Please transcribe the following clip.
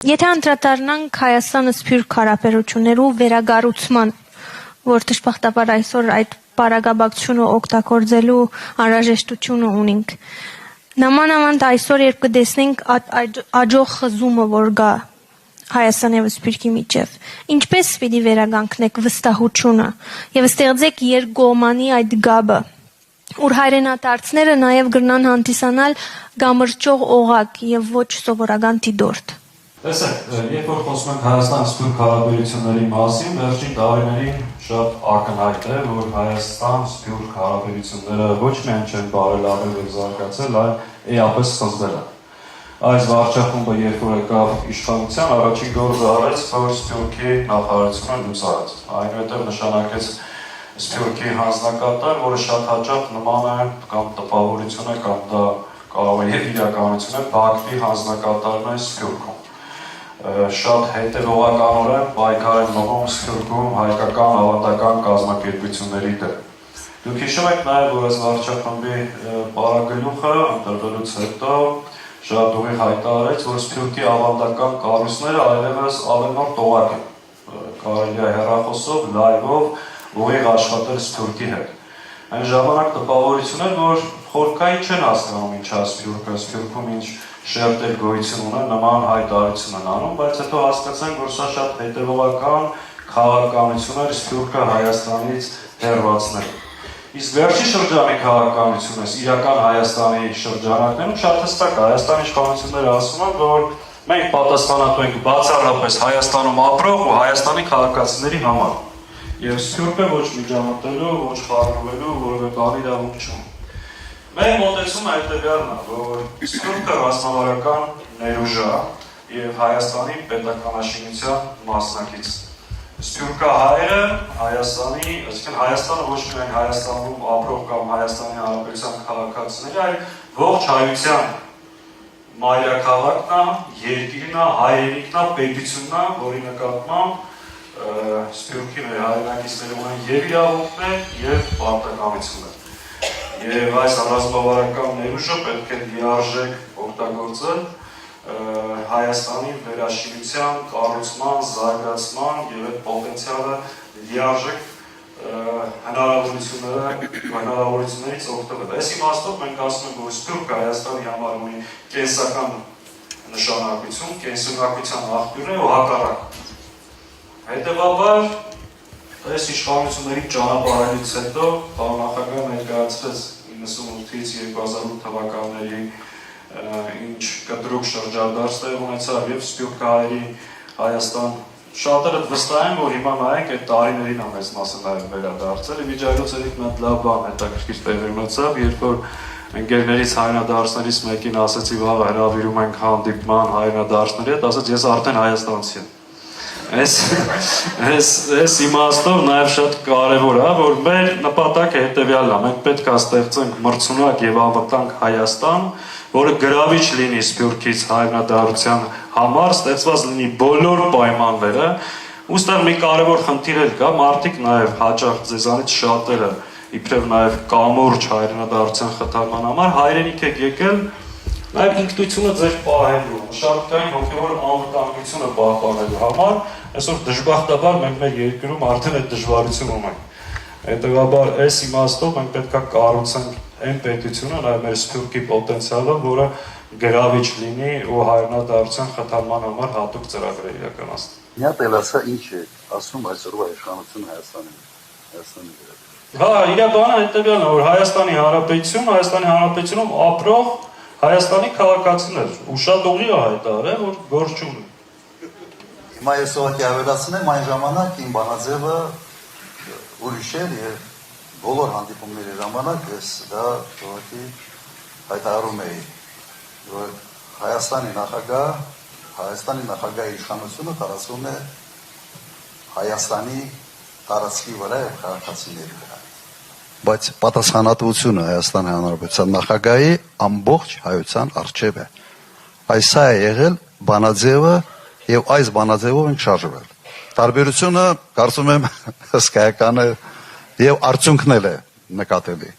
Եթե անդրադառնանք Հայաստանը սփյուռք հարաբերություններու վերագառուցման, որ դժբախտաբար այսօր այդ բարագաբակցությունը օգտագործելու անհրաժեշտությունը ունենք, նամանավանդ այսօր երբ կտեսնենք աջող խզումը, որ գա Հայաստան եւ Սփյուռքի միջև, ինչպես պիտի վերագանքնեք վստահությունը եւ ստեղծեք երկկողմանի այդ գաբը, որ հայրենադարձները նաեւ գրնան հանդիսանալ գամրջող օղակ եւ ոչ սովորական դիտորդ։ Տեսեք, երբ որ խոսում ենք Հայաստան-Սփյուռք հարաբերությունների մասին, վերջին տարիներին շատ ակնհայտ է, որ Հայաստան-Սփյուռք հարաբերությունները ոչ միայն չեն բարելավել եւ զարգացել, այլ էապես խզվել են։ Այս վարչախումբը երբ որ եկավ իշխանության, առաջին գործը արեց, որ Սփյուռքի նախարարությունը լուծարեց։ Այնուհետև նշանակեց Սփյուռքի հանձնակատար, որը շատ հաճախ նման է կամ տպավորություն է կամ դա կարող է եւ իրականություն է Բաքվի հանձնակատարն է Սփյուռքում։ Շատ հետևողականորեն պայքար են մղում Սփյուռքում հայկական ավանդական կազմակերպությունների դեմ։ Դուք հիշում եք նաև, որ այս վարչախմբի պարագլուխը ընտրվելուց հետո շատ ուղիղ հայտարարեց, որ Սփյուռքի ավանդական կառույցները այլևս ավելնոր տողակ են։ Կարելի է հեռախոսով, լայվով ուղիղ աշխատել Սփյուռքի հետ։ Այն ժամանակ տպավորություն էր, որ խորքային չեն հասկանում ինչ է Սփյուռքը, Սփյուռքում ինչ շերտեր գոյություն ունեն, նման հայտարարություն են անում, բայց հետո հասկացանք, որ սա շատ հետևողական քաղաքականություն էր Սփյուռքը Հայաստանից հեռացնելու։ Իսկ վերջի շրջանի քաղաքականությունը, իրական Հայաստանի շրջանակներում շատ հստակ է, Հայաստանի իշխանությունները ասում են, որ մենք պատասխանատու ենք բացառապես Հայաստանում ապրող ու Հայաստանի քաղաքացիների համար։ Եվ Սփյուռքը ոչ միջամտելու, ոչ խառնվելու որևէ բանի իրավունք չունի։ Մեր մոտեցումը հետևյալն է, որ Սփյուռքը ռազմավարական ներուժ է եւ Հայաստանի պետականաշինության մասնակից։ Սփյուռքահայերը Հայաստանի, այսինքն Հայաստանը ոչ միայն Հայաստանում ապրող կամ Հայաստանի Հանրապետության քաղաքացիների, այլ ողջ հայության մայրաքաղաքն է, երկիրն է, հայրենիքն է, պետությունն է, որի նկատմամբ Սփյուռքի մեր հայրենակիցները ունեն եւ իրավունքներ եւ պարտականություններ։ Եվ այս ռազմավարական ներուժը պետք է լիարժեք օգտագործել Հայաստանի վերաշինության, կառուցման, զարգացման եւ այդ պոտենցիալը լիարժեք հնարավորություններից օգտվել։ Այս իմաստով մենք ասում ենք, որ Սփյուռքը Հայաստանի համար ունի կենսական նշանակություն, կենսունակության աղբյուր է ու հակառակ։ Հետևաբար այս իշխանությունների ճանապարհելուց հետո նախագահը ներկայացրեց 98-ից 2008 թվականների ինչ կտրուկ շրջադարձ տեղ ունեցավ եւ Սփյուռքահայերի Հայաստան շատերը վստահ են, որ հիմա նայենք այդ տարիներին ամենից մասը նաեւ վերադարձել եւ իջայլոց էլի մի լավ բան հետաքրքիր տեղի ունեցավ, երբ որ ընկերներից հայրենադարձներից մեկին ասեցի վաղ հրավիրում ենք հանդիպման հայրենադարձների հետ, ասաց ես արդեն հայաստանցի եմ։ Այս իմաստով նաև շատ կարևոր է, որ մեր նպատակը հետևյալն է, մենք պետք է ստեղծենք մրցունակ եւ անվտանգ Հայաստան, որը գրավիչ լինի Սփյուռքից հայրենադարձության համար, ստեղծված լինի բոլոր պայմանները, ուստեղ մի կարևոր խնդիր էլ կա, մարդիկ նաև հաճախ ձեզանից շատերը, իբրև նաև կամուրջ հայրենադարձության խթանման համար հայրենիք եք եկել նաև ինքնությունը ձեր պահելու, մշակութային հոգևոր անվտանգությունը պահպանելու համար, այսօր դժբախտաբար մենք մեր երկրում արդեն այդ դժվարություն ունենք։ Հետևաբար այս իմաստով մենք պետք է կառուցենք այն պետությունը, նաև մեր Սփյուռքի պոտենցիալը, որը գրավիչ լինի ու հայրենադարձության խթանման համար հատուկ ծրագրեր իրականացնի։ Մի հատ էլ ասա ինչ է ասում այսօրվա իշխանությունը Հայաստանի Հա, իր բանը հետևյալն է, որ Հայաստանի Հանրապետությունում ապրող Հայաստանի քաղաքացիներ ու շատ ուղիղ է հայտարարել, որ գործ չունի։ Հիմա ես ուղղակի ավելացնեմ, այն ժամանակ իմ բանաձևը ուրիշ էր եւ բոլոր հանդիպումների ժամանակ ես դա ուղղակի հայտարարում էի, որ Հայաստանի նախագահի իշխանությունը տարածվում է Հայաստանի տարածքի վրա եւ քաղաքացիների վրա։ Բայց պատասխանատվությունը Հայաստանի Հանրապետության նախագահի ամբողջ հայության առջև է։ Այս է եղել բանաձևը եւ այս բանաձևով ենք շարժվել։ Տարբերությունը կարծում եմ հսկայական է եւ արդյունքն էլ է նկատելի։